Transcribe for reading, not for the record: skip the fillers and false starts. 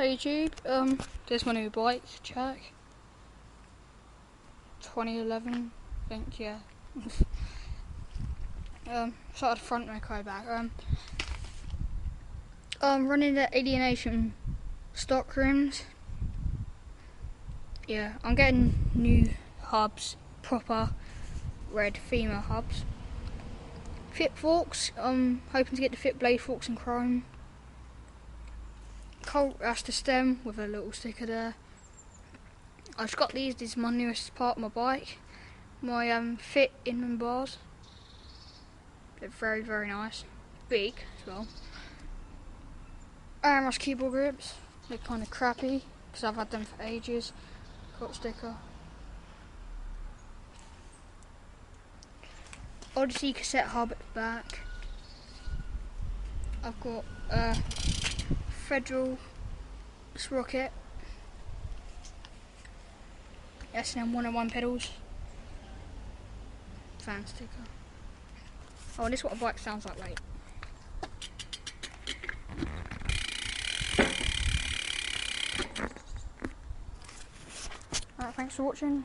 Hey YouTube, this is my new bike, check. 2011, I think, yeah. Started front record back. Running the Alienation stock rims. Yeah, I'm getting new hubs, proper red female hubs. Fit forks, hoping to get the fit blade forks in chrome. Colt Raster stem with a little sticker there. I just got these. This is my newest part of my bike. My fit inland bars. They're very, very nice. Big as well. Aramos keyboard grips. They're kind of crappy because I've had them for ages. Got sticker. Odyssey cassette hub at the back. I've got Federal sprocket. S&M 101 pedals. Fan sticker. Oh, and this is what a bike sounds like, wait. Alright, thanks for watching.